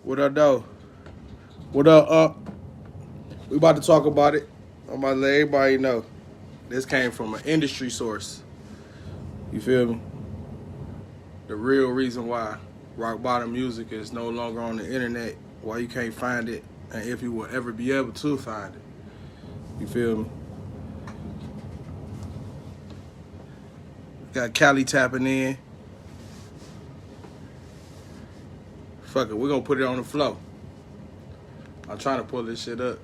What up, though? What up? We about to talk about it. I'm about to let everybody know. This came from an industry source. You feel me? The real reason why rock bottom music is no longer on the internet, why you can't find it, and if you will ever be able to find it. You feel me? Got Cali tapping in. Fuck it, we're gonna put it on the flow. I'm trying to pull this shit up.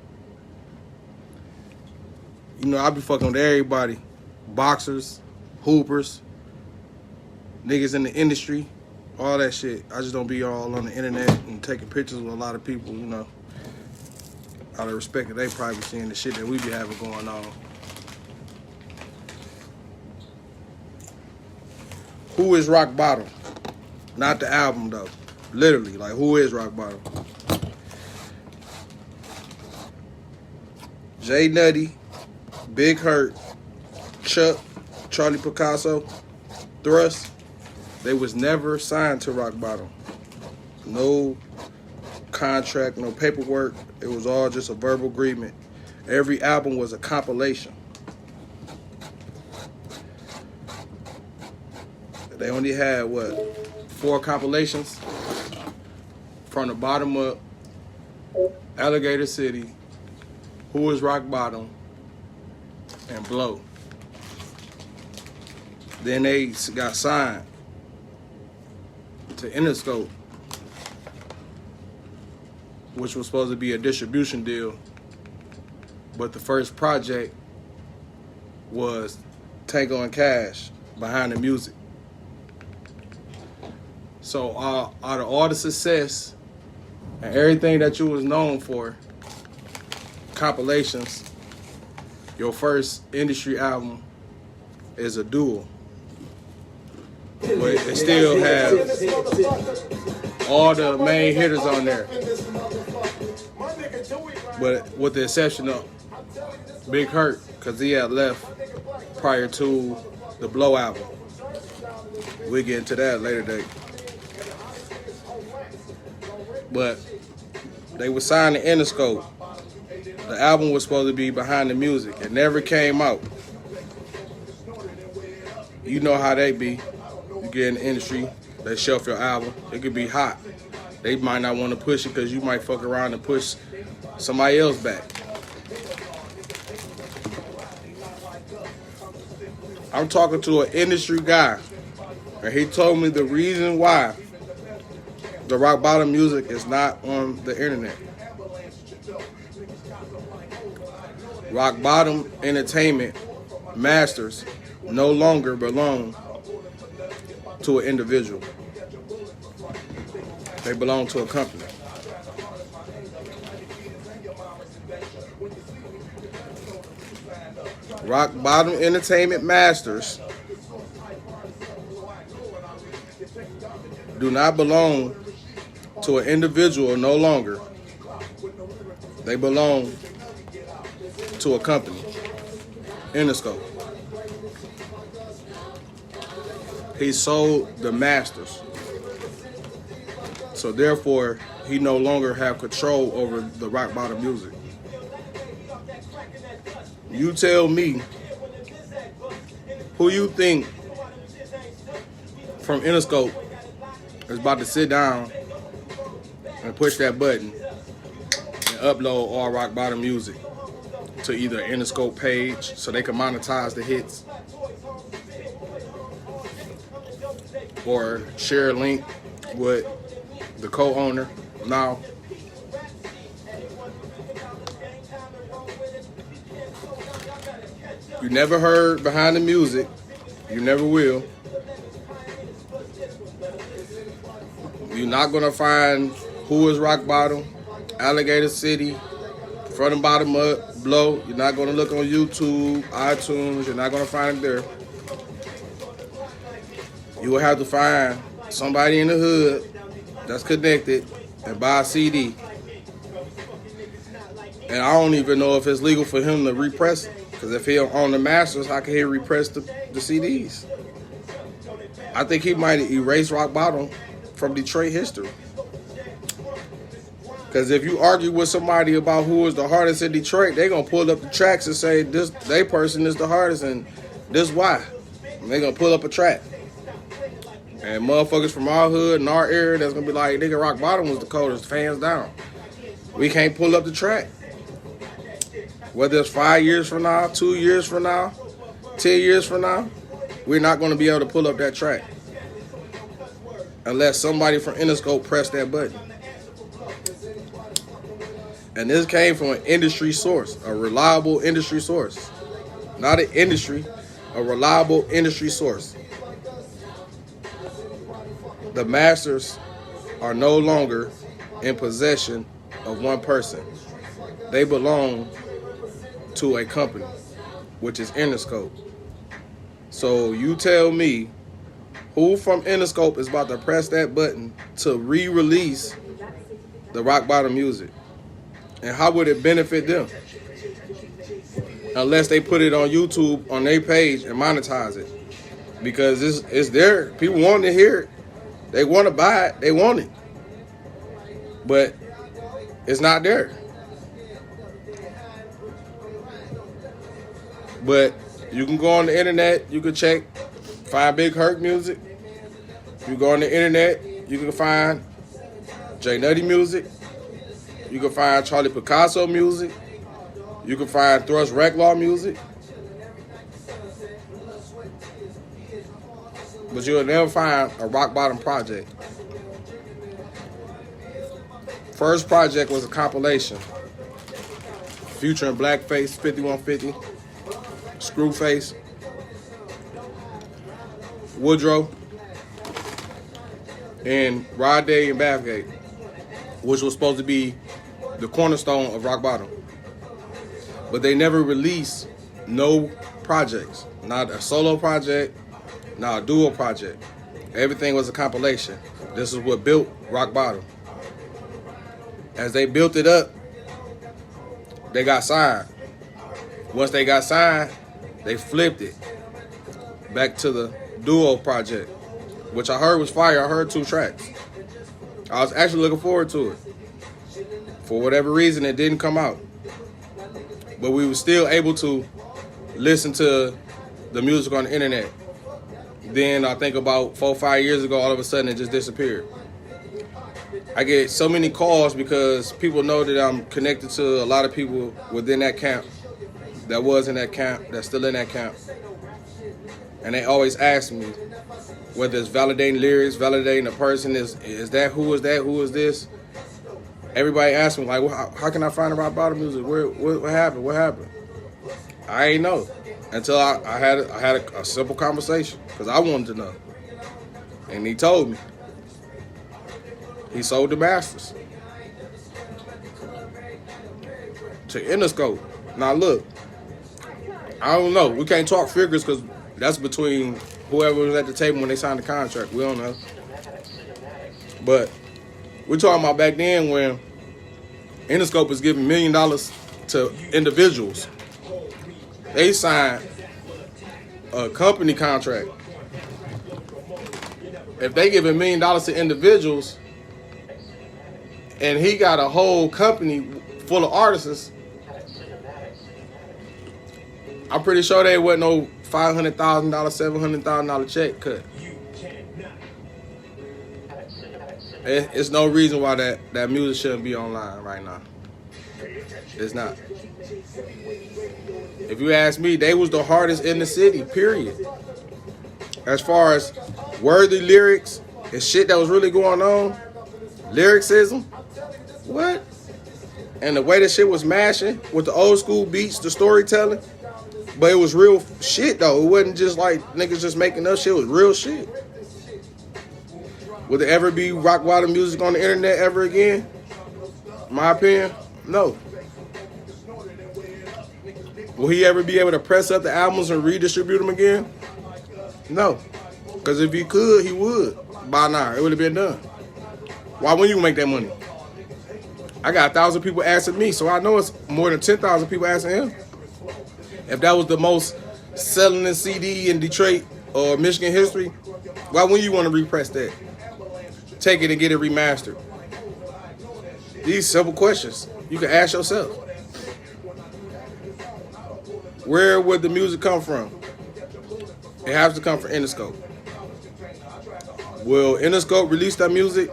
You know, I be fucking with everybody. Boxers, hoopers, niggas in the industry, all that shit. I just don't be all on the internet and taking pictures with a lot of people, you know. Out of respect that they privacy and the shit that we be having going on. Who is Rock Bottom? Not the album, though. Literally, like, who is Rock Bottom? Jay Nutty, Big Hurt, Chuck, Charlie Picasso, Thrust, they was never signed to Rock Bottom. No contract, no paperwork. It was all just a verbal agreement. Every album was a compilation. They only had, 4 compilations? From the bottom up, Alligator City, Who is Rock Bottom, and Blow. Then they got signed to Interscope, which was supposed to be a distribution deal. But the first project was Tango and Cash, Behind the Music. So out of all the success and everything that you was known for, compilations, your first industry album is a duel. But it still has all the main hitters on there. But with the exception of Big Hurt, because he had left prior to the Blow album. We'll get into that later date. But they were signed to Interscope. The album was supposed to be Behind the Music. It never came out. You know how they be. You get in the industry, they shelf your album. It could be hot. They might not want to push it because you might fuck around and push somebody else back. I'm talking to an industry guy, and he told me the reason why the rock bottom music is not on the internet. Rock bottom entertainment masters no longer belong to an individual. They belong to a company. Rock bottom entertainment masters do not belong to an individual no longer. They belong to a company, Interscope. He sold the masters. So therefore, he no longer have control over the rock bottom music. You tell me who you think from Interscope is about to sit down and push that button and upload all rock bottom music to either an Interscope page so they can monetize the hits, or share a link with the co-owner. Now, you never heard Behind the Music. You never will. You're not gonna find Who is Rock Bottom, Alligator City, Front and Bottom Up, Blow. You're not gonna look on YouTube, iTunes. You're not gonna find it there. You will have to find somebody in the hood that's connected and buy a CD. And I don't even know if it's legal for him to repress it. Because if he don't own the masters, how can he repress the CDs? I think he might erase Rock Bottom from Detroit history. Because if you argue with somebody about who is the hardest in Detroit, they going to pull up the tracks and say this they person is the hardest and this why. And they going to pull up a track. And motherfuckers from our hood and our area that's going to be like, nigga, Rock Bottom was the coldest, hands down. We can't pull up the track. Whether it's 5 years from now, 2 years from now, 10 years from now, we're not going to be able to pull up that track. Unless somebody from Interscope pressed that button. And this came from an industry source, a reliable industry source. Not an industry, a reliable industry source. The masters are no longer in possession of one person. They belong to a company, which is Interscope. So you tell me who from Interscope is about to press that button to re-release the Rock Bottom music? And how would it benefit them? Unless they put it on YouTube on their page and monetize it. Because it's there. People want to hear it. They want to buy it. They want it. But it's not there. But you can go on the internet. You can check, find Big Herc music. You go on the internet. You can find J Nutty music. You can find Charlie Picasso music. You can find Thrust Reclaw music. But you'll never find a Rock Bottom project. First project was a compilation. Future and Blackface, 5150. Screwface. Woodrow. And Rod Day and Bathgate. Which was supposed to be the cornerstone of Rock Bottom. But they never released no projects. Not a solo project, not a duo project. Everything was a compilation. This is what built Rock Bottom. As they built it up, they got signed. Once they got signed, they flipped it back to the duo project, which I heard was fire. I heard 2 tracks. I was actually looking forward to it. For whatever reason, it didn't come out. But we were still able to listen to the music on the internet. Then I think about 4 or 5 years ago, all of a sudden it just disappeared. I get so many calls because people know that I'm connected to a lot of people within that camp, that was in that camp, that's still in that camp. And they always ask me whether it's validating lyrics, validating a person, is that, who is that, who is this? Everybody asks me, like, well, how can I find the Rock Bottom music? What happened? What happened? I ain't know until I had a simple conversation because I wanted to know. And he told me. He sold the masters to Interscope. Now look, I don't know. We can't talk figures because that's between whoever was at the table when they signed the contract. We don't know. But we're talking about back then when Interscope was giving $1 million to individuals. They signed a company contract. If they give $1 million to individuals and he got a whole company full of artists, I'm pretty sure there wasn't no $500,000, $700,000 check cut. It's no reason why that music shouldn't be online right now. It's not. If you ask me, they was the hardest in the city, period. As far as worthy lyrics and shit that was really going on, lyricism, what? And the way that shit was mashing with the old school beats, the storytelling. But it was real shit, though. It wasn't just like niggas just making up shit. It was real shit. Will there ever be Rock Bottom music on the internet ever again? My opinion, no. Will he ever be able to press up the albums and redistribute them again? No. Because if he could, he would. By now, it would have been done. Why wouldn't you make that money? I got 1,000 people asking me, so I know it's more than 10,000 people asking him. If that was the most selling CD in Detroit or Michigan history, why wouldn't you want to repress that? Take it and get it remastered. these simple questions you can ask yourself. Where would the music come from? It has to come from Interscope. Will Interscope release that music?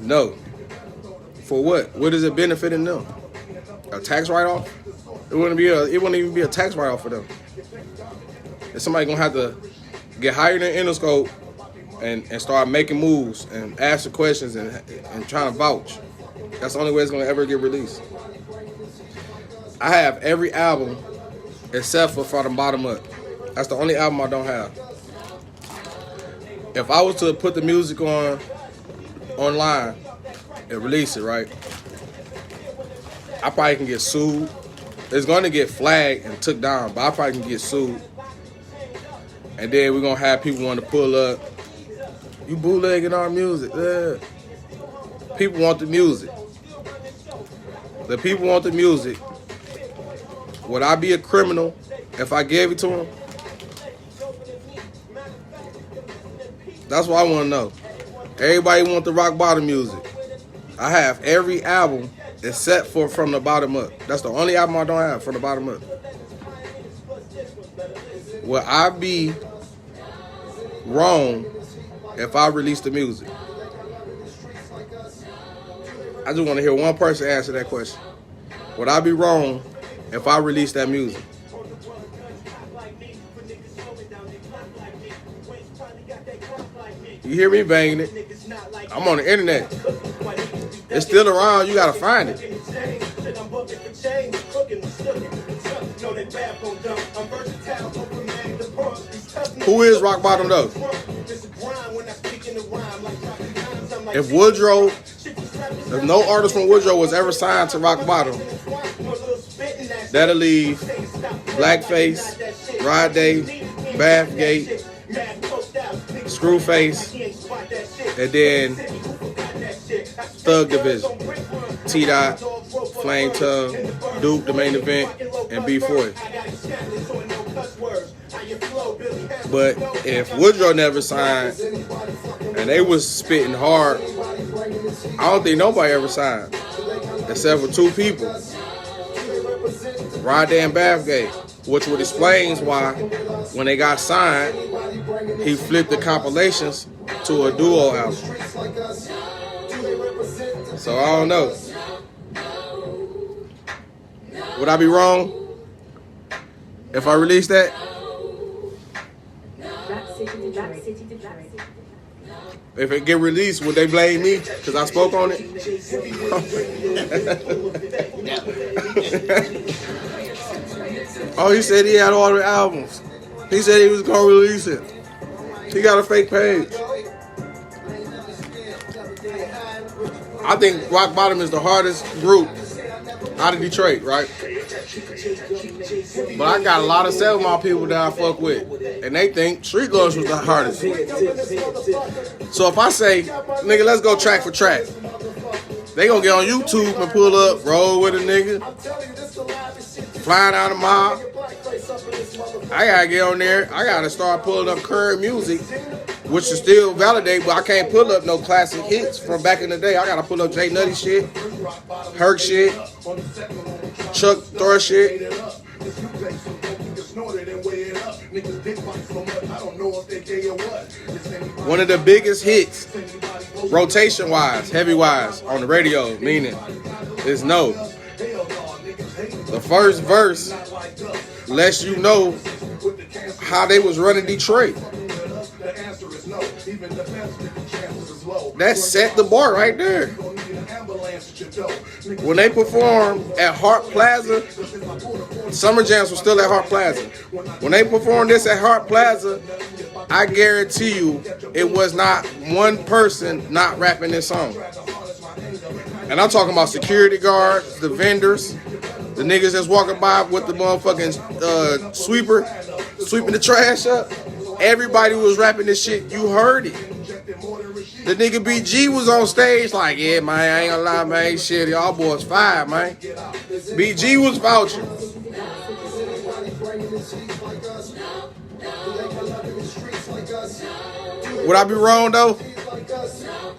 No. For what? What is it benefiting them? A tax write-off? It wouldn't even be a tax write-off for them. Is somebody gonna have to get hired in Interscope and start making moves and ask the questions and trying to vouch? That's the only way it's gonna ever get released. I have every album except for From the Bottom Up. That's the only album I don't have. If I was to put the music on online and release it, right, I probably can get sued. It's going to get flagged and took down, but I probably can get sued. And then we're going to have people want to pull up. You bootlegging our music. Yeah. People want the music. The people want the music. Would I be a criminal if I gave it to them? That's what I want to know. Everybody want the rock bottom music. I have every album except for From the Bottom Up. That's the only album I don't have, From the Bottom Up. Will I be wrong if I release the music? I just want to hear one person answer that question. Would I be wrong if I release that music? You hear me banging it? I'm on the internet. It's still around. You gotta find it. Who is Rock Bottom though? If Woodrow, if no artist from Woodrow was ever signed to Rock Bottom, that'll leave Blackface, Rod Day, Bathgate, Screwface, and then Thug Division, T-Dot, Flame Tongue, Duke, the main event, and B40. But if Woodrow never signed and they was spitting hard, I don't think nobody ever signed except for two people, Rod Day and Bathgate, which would explain why when they got signed, he flipped the compilations to a duo album. So I don't know. Would I be wrong if I release that? If it get released, would they blame me because I spoke on it? Oh, he said he had all the albums. He said he was going to release it. He got a fake page. I think Rock Bottom is the hardest group out of Detroit, right? But I got a lot of Selma people that I fuck with, and they think Street Lords was the hardest. So if I say, nigga, let's go track for track, they gonna get on YouTube and pull up, roll with a nigga, flying out of mob. I gotta get on there. I gotta start pulling up current music, which is still validate, but I can't pull up no classic hits from back in the day. I gotta pull up Jay Nutty shit, Herc shit, Chuck Thor shit. One of the biggest hits, rotation-wise, heavy-wise, on the radio, meaning, is No. The first verse lets you know how they was running Detroit. That set the bar right there. When they performed at Hart Plaza, Summer Jams was still at Hart Plaza. When they performed this at Hart Plaza, I guarantee you it was not one person not rapping this song. And I'm talking about security guards, the vendors, the niggas that's walking by with the motherfucking sweeper, sweeping the trash up. Everybody was rapping this shit. You heard it. The nigga BG was on stage like, yeah, man, I ain't gonna lie, man. Shit, y'all boys fire, man. BG was vouching. Would I be wrong, though,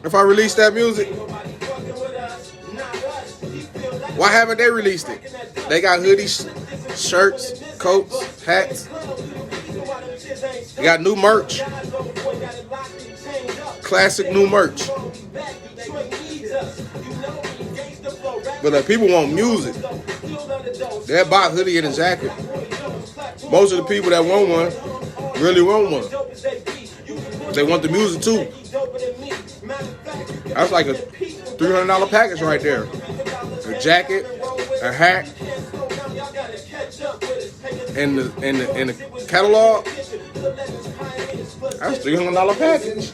if I release that music? Why haven't they released it? They got hoodies, shirts, coats, hats. They got new merch. Classic new merch. But like, people want music. They'll buy a hoodie and a jacket. Most of the people that want one really want one. They want the music too. That's like a $300 package right there. A jacket, a hat, and the catalog. That's $300 package.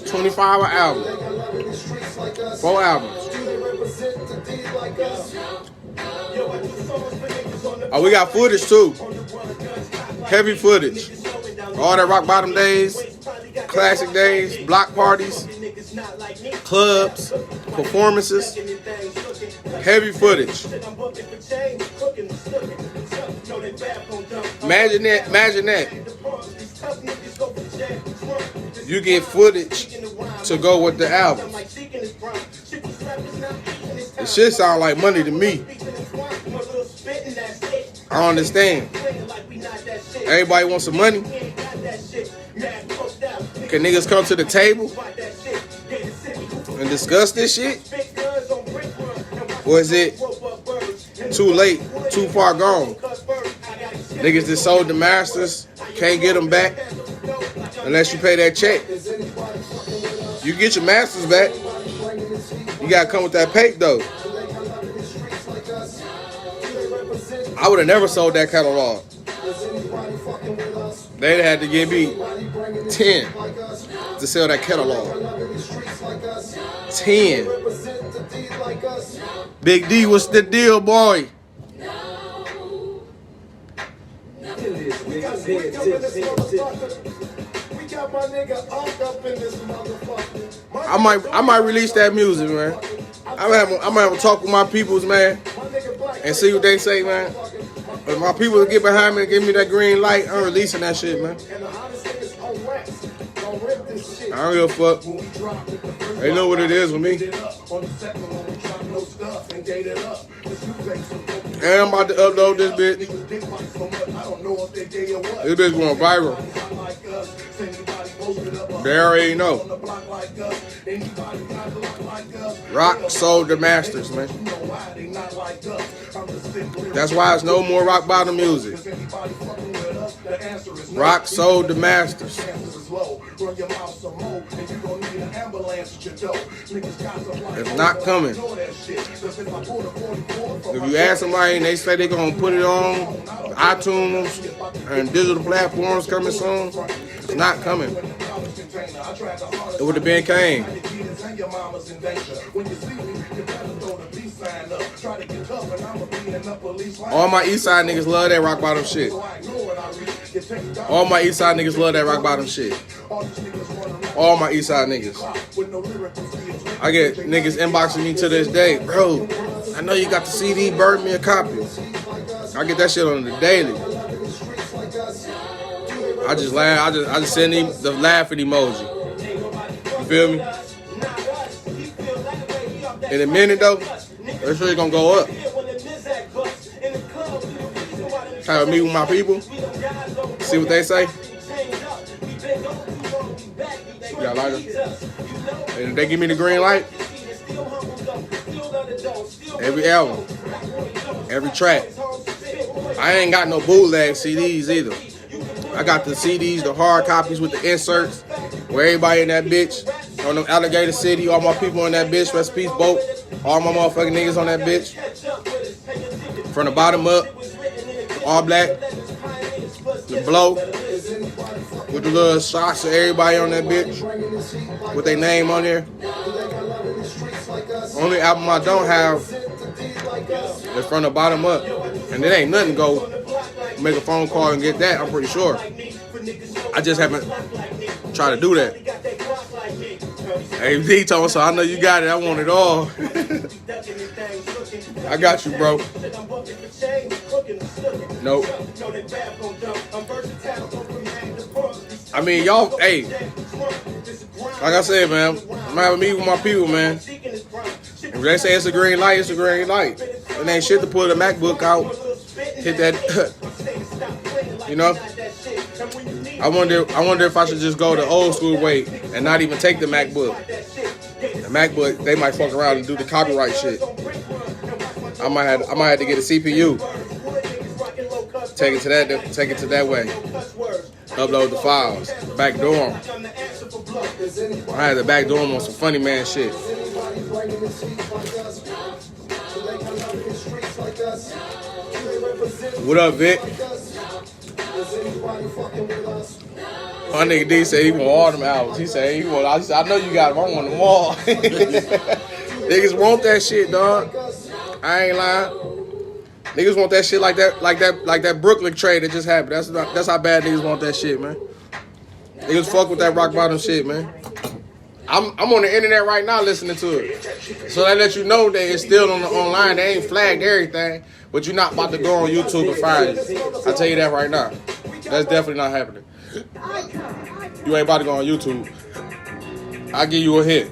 25 an album. 4 albums. Oh, we got footage too. Heavy footage. All that rock bottom days, classic days, block parties, clubs, performances. Heavy footage. Imagine that. You get footage to go with the album. It shit sound like money to me. I don't understand. Everybody wants some money. Can niggas come to the table and discuss this shit? Or is it too late, too far gone? Niggas that sold the masters can't get them back unless you pay that check. You get your masters back, you gotta come with that paper though. I would have never sold that catalog. They'd had to give me 10 to sell that catalog. 10. Big D, what's the deal, boy? I might release that music, man. I'm gonna have a talk with my peoples, man, and see what they say, man. If my people get behind me and give me that green light, I'm releasing that shit, man. I don't give a fuck. They know what it is with me. And I'm about to upload this bitch. This bitch going viral. They already know. Rock sold the masters, man. That's why it's no more rock bottom music. Rock sold the masters. It's not coming. If you ask somebody and they say they're going to put it on iTunes and digital platforms coming soon, it's not coming. It would have been Kane. All my Eastside niggas love that rock bottom shit. All my Eastside niggas love that rock bottom shit. All my Eastside niggas. I get niggas inboxing me to this day, bro. I know you got the CD, burn me a copy. I get that shit on the daily. I just laugh. I just send him the laughing emoji. You feel me? In a minute though, that shit gonna go up. Try to meet with my people, see what they say. You got a lighter? And if they give me the green light, every album, every track. I ain't got no bootleg CDs either. I got the CDs, the hard copies with the inserts, where everybody in that bitch, on them Alligator City, all my people in that bitch, rest peace, boat, all my motherfucking niggas on that bitch. From the bottom up, all black, the blow, with the little shots of everybody on that bitch, with their name on there. Only album I don't have is from the bottom up, and it ain't nothing go make a phone call and get that, I'm pretty sure. I just haven't tried to do that. Hey, D told me, so I know you got it, I want it all. I got you, bro. Nope. I mean, y'all, hey, Like I said, man, I'm having a meeting with my people, man. If they say it's a green light, it's a green light. It ain't shit to pull the MacBook out, hit that, you know. I wonder if I should just go the old school way and not even take the MacBook. The MacBook, they might fuck around and do the copyright shit. I might have to get a CPU. Take it to that way. Upload the files. Backdoor them. I had to backdoor them on some funny man shit. What up, Vic? My nigga D said he want all them albums. He said I said, I know you got them. I want them all. Niggas want that shit, dog. I ain't lying. Niggas want that shit like that Brooklyn trade that just happened. That's how bad niggas want that shit, man. Niggas fuck with that rock bottom shit, man. I'm on the internet right now listening to it. So that lets you know that it's still online. They ain't flagged everything, but you're not about to go on YouTube and find it. I tell you that right now. That's definitely not happening. You ain't about to go on YouTube. I'll give you a hit.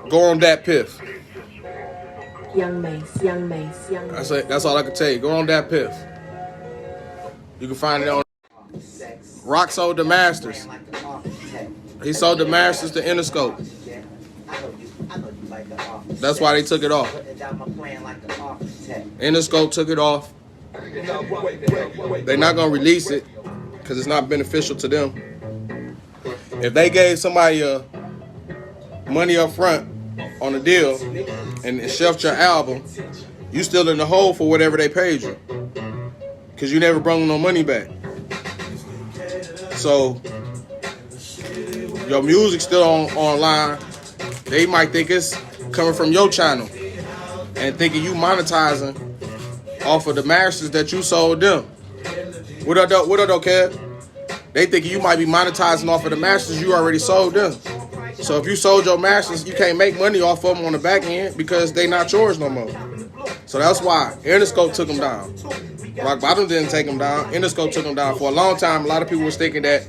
Go on that piff. Young Mace. That's all I can tell you. Go on that piff. You can find it on. Rock sold the masters. He sold the masters to Interscope. That's why they took it off. Interscope took it off. They're not gonna release it because it's not beneficial to them. If they gave somebody money up front on a deal and shelved your album, you still in the hole for whatever they paid you because you never brought no money back. So your music's still online. They might think it's coming from your channel and thinking you monetizing off of the masters that you sold them. What up, Kev? They thinking you might be monetizing off of the masters you already sold them. So if you sold your masters, you can't make money off of them on the back end because they not yours no more. So that's why Interscope took them down. Rock Bottom didn't take them down. Interscope took them down. For a long time, a lot of people was thinking that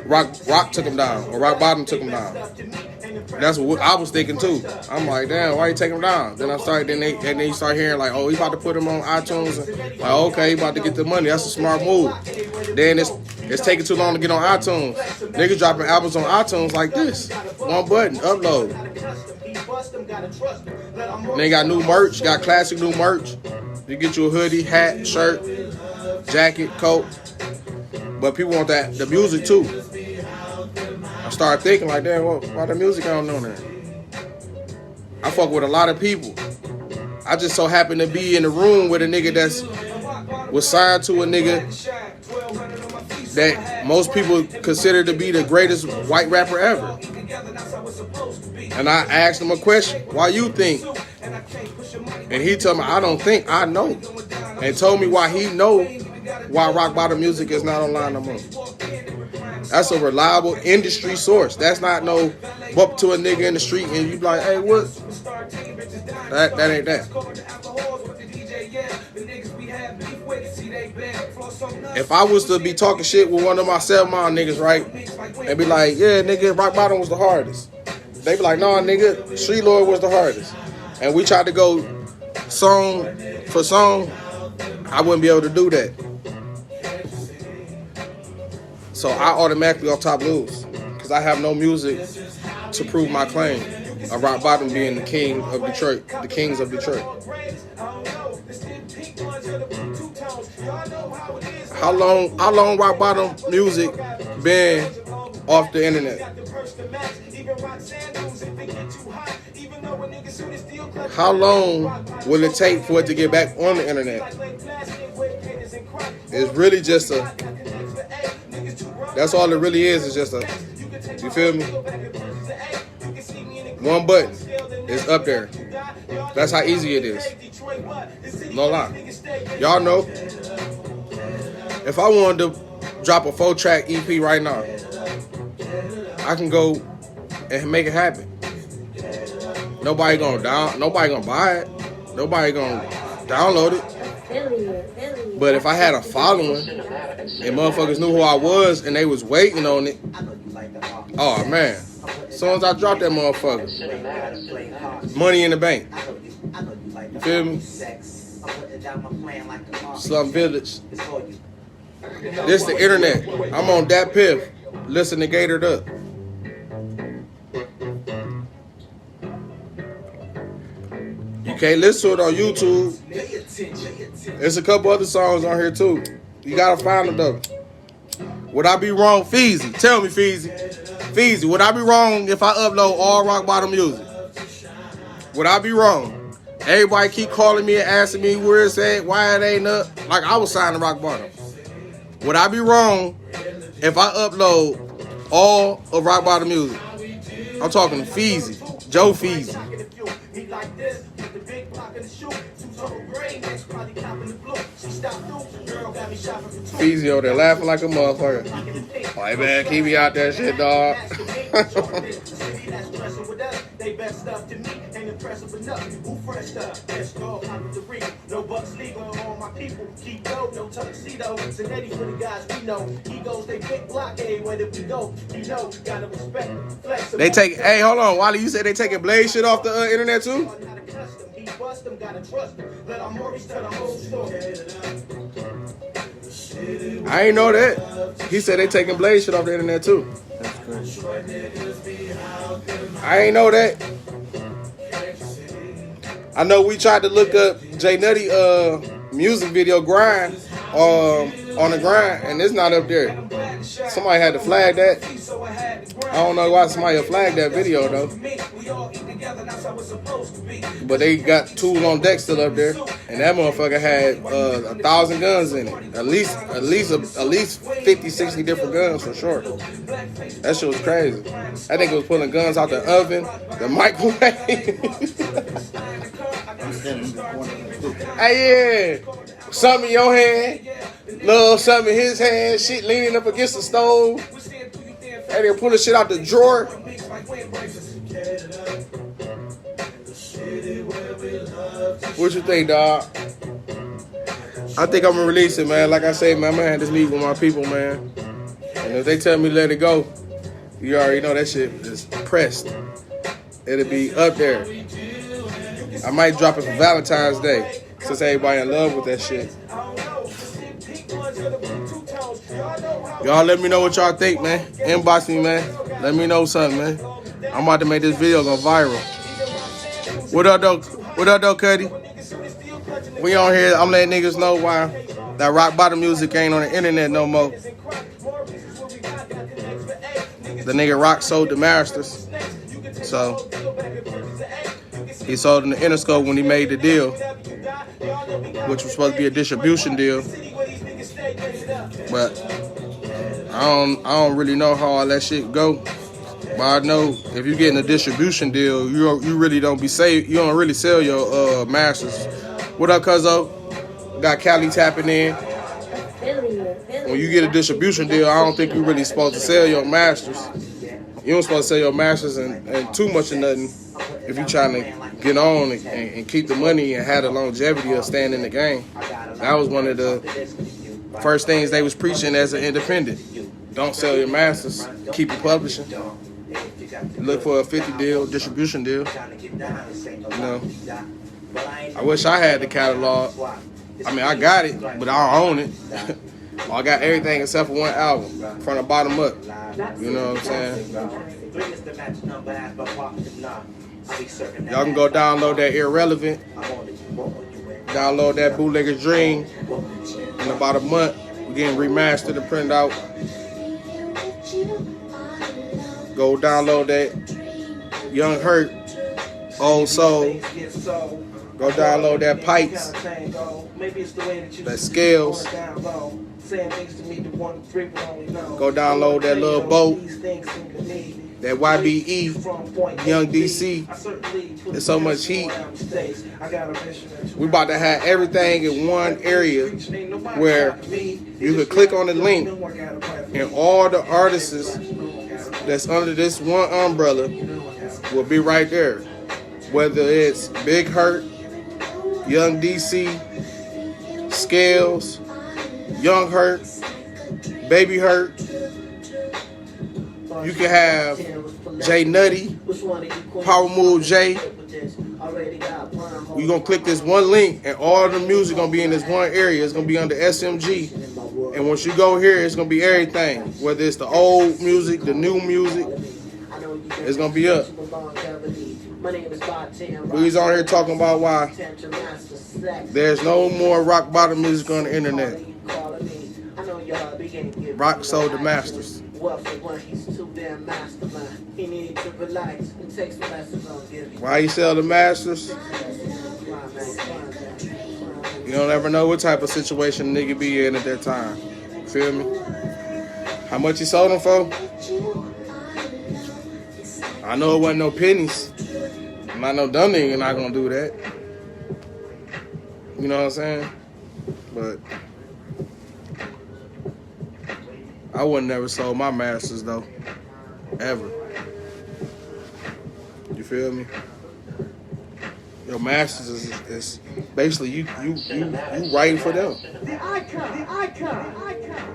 Rock took them down or Rock Bottom took them down. That's what I was thinking too. I'm like, damn, why you take them down? Then then you start hearing like, oh, he about to put them on iTunes. And like, okay, he about to get the money. That's a smart move. Then it's taking too long to get on iTunes. Niggas dropping albums on iTunes like this. One button, upload. And they got new merch, got classic new merch. You get you a hoodie, hat, shirt, jacket, coat. But people want the music too. I started thinking like, damn, why the music I don't know that? I fuck with a lot of people. I just so happen to be in the room with a nigga was signed to a nigga that most people consider to be the greatest white rapper ever. And I asked him a question, why you think? And he told me, I don't think, I know. And told me why he know why rock bottom music is not online no more. That's a reliable industry source. That's not no bump to a nigga in the street and you be like, hey, what? That ain't that. If I was to be talking shit with one of my 7 Mile niggas, right, and be like, yeah, nigga, rock bottom was the hardest. They be like, nah, nigga, Street Lord was the hardest. And we tried to go song for song, I wouldn't be able to do that. So I automatically on top lose because I have no music to prove my claim of rock bottom being the king of Detroit, the kings of Detroit. How long rock bottom music been off the internet? How long will it take for it to get back on the internet? It's really just that's all it really is just you feel me? One button is up there. That's how easy it is. No lie. Y'all know, if I wanted to drop a 4-track EP right now, I can go and make it happen. Nobody gonna buy it. Nobody gonna download it. But if I had a following and motherfuckers knew who I was and they was waiting on it, Oh man. As soon as I drop that motherfucker, money in the bank. You feel me? Slum Village. This the internet. I'm on that piff. Listen to Gated Up. You can't listen to it on YouTube. There's a couple other songs on here too. You gotta find them though. Would I be wrong, Feezy? Tell me, Feezy. Feezy, would I be wrong if I upload all rock bottom music? Would I be wrong? Everybody keep calling me and asking me where it's at, why it ain't up. Like I was signed to rock bottom. Would I be wrong if I upload all of rock bottom music? I'm talking to Feezy, Joe Feezy. Feezy over there laughing like a motherfucker. Like, man, keep me out that shit, dog. They best stuff to me ain't impressive enough. Who fresh up? Best dog out of the ring. No bucks legal. All my people keep go. No tuxedo. Zanetti for the guys we know. Egos they big block. Hey, where did we go? You know, gotta respect. Flexible. They take. Hey, hold on, Wally. You said they taking Blaze shit off the internet too? He bust them. Gotta trust them. Let our Maurice tell the whole story. I ain't know that. He said they taking Blaze shit off the internet too. I ain't know that. I know we tried to look up J Nutty music video grind on the grind, and it's not up there. Somebody had to flag that. I don't know why somebody had flagged that video though. But they got tools on deck still up there, and that motherfucker had 1,000 guns in it. At least 50, 60 different guns for sure. That shit was crazy. I think it was pulling guns out the oven, the microwave. Hey, yeah. Something in your hand, little something in his hand, shit leaning up against the stove. Hey, they pull the shit out the drawer. What you think, dog? I think I'm gonna release it, man. Like I say, man, I'm gonna have this meet with my people, man. And if they tell me let it go, you already know that shit is pressed. It'll be up there. I might drop it for Valentine's Day, since everybody in love with that shit. Y'all let me know what y'all think, man. Inbox me, man. Let me know something, man. I'm about to make this video go viral. What up, though? What up, though, Cuddy? We on here. I'm letting niggas know why that rock bottom music ain't on the internet no more. The nigga Rock sold the masters. So he sold them the Interscope when he made the deal, which was supposed to be a distribution deal. But I don't really know how all that shit go. But I know if you're getting a distribution deal, you really don't really sell your masters. What up, cuzzo? Got Cali tapping in. When you get a distribution deal, I don't think you're really supposed to sell your masters. You don't supposed to sell your masters and too much of nothing if you're trying to get on and keep the money and have the longevity of staying in the game. That was one of the first things they was preaching as an independent. Don't sell your masters. Keep it publishing. Look for a 50 deal, distribution deal. You know, I wish I had the catalog. I mean, I got it, but I don't own it. I got everything except for one album, from the bottom up. You know what I'm saying? Y'all can go download that Irrelevant. Download that Bootlegger's Dream. In about a month, we're getting remastered and printed out. Go download that Young Hurt, Old Soul. Go download that Pipes, that Scales. Go download that Little Boat, that YBE, Young DC. There's so much heat. We about to have everything in one area where you could click on the link and all the artists that's under this one umbrella will be right there. Whether it's Big Hurt, Young DC, Scales, Young Hurt, Baby Hurt, You can have J Nutty, Power Move J. You're gonna click this one link, and all the music gonna be in this one area. It's gonna be under SMG. And once you go here, it's gonna be everything. Whether it's the old music, the new music, it's gonna be up. We was on here talking about why there's no more rock bottom music on the internet. Rock sold the masters. Why you sell the masters? You don't ever know what type of situation nigga be in at that time. Feel me? How much he sold them for? I know it wasn't no pennies. I'm not no dumb nigga not gonna do that. You know what I'm saying? But I would never sold my masters though. Ever. You feel me? Your masters is basically you writing for them. The icon.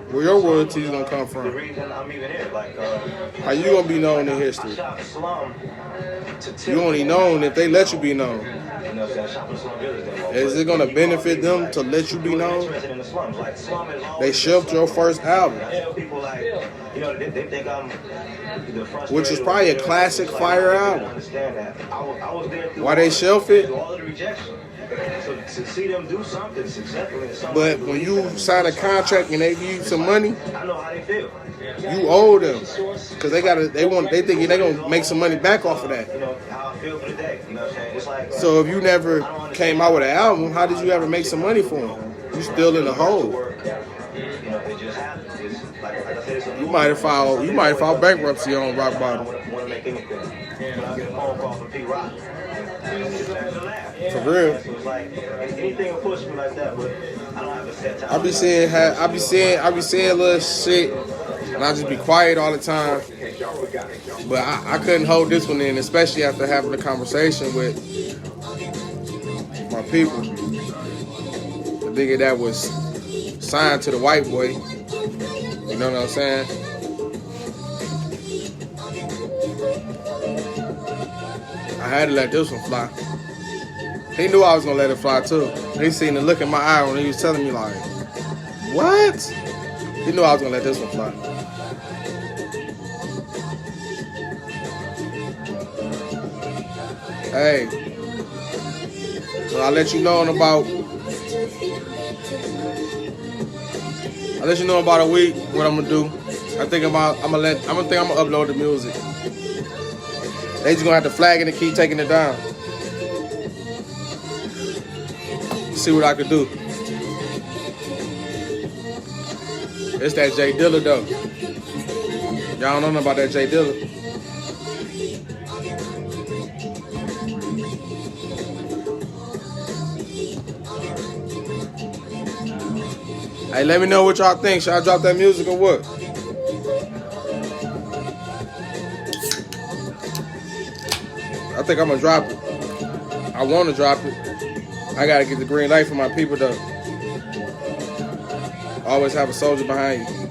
Where your royalties gonna come from? The reason I'm even here, How you gonna be known in history? You only known if they let you be known. Is it gonna benefit them to let you be known? They shelved your first album, which is probably a classic fire album. Why they shelf it? But when you sign a contract and they give you some money, you owe them because they think they're gonna make some money back off of that. So if you never came out with an album, how did you ever make some money for them? You still in the hole. You might have filed bankruptcy on rock bottom. For real. I be saying little shit, and I just be quiet all the time. But I couldn't hold this one in, especially after having a conversation with my people. The nigga that was signed to the white boy. You know what I'm saying? I had to let this one fly. He knew I was gonna let it fly too. He seen the look in my eye when he was telling me like, what? He knew I was gonna let this one fly. Hey, so I'll let you know in about a week what I'm gonna do. I'm gonna upload the music. They just gonna have to flag it and keep taking it down. See what I can do. It's that J Dilla though. Y'all don't know about that J Dilla. Hey, let me know what y'all think. Should I drop that music or what? I think I'm gonna drop it. I wanna drop it. I gotta get the green light for my people though. Always have a soldier behind you.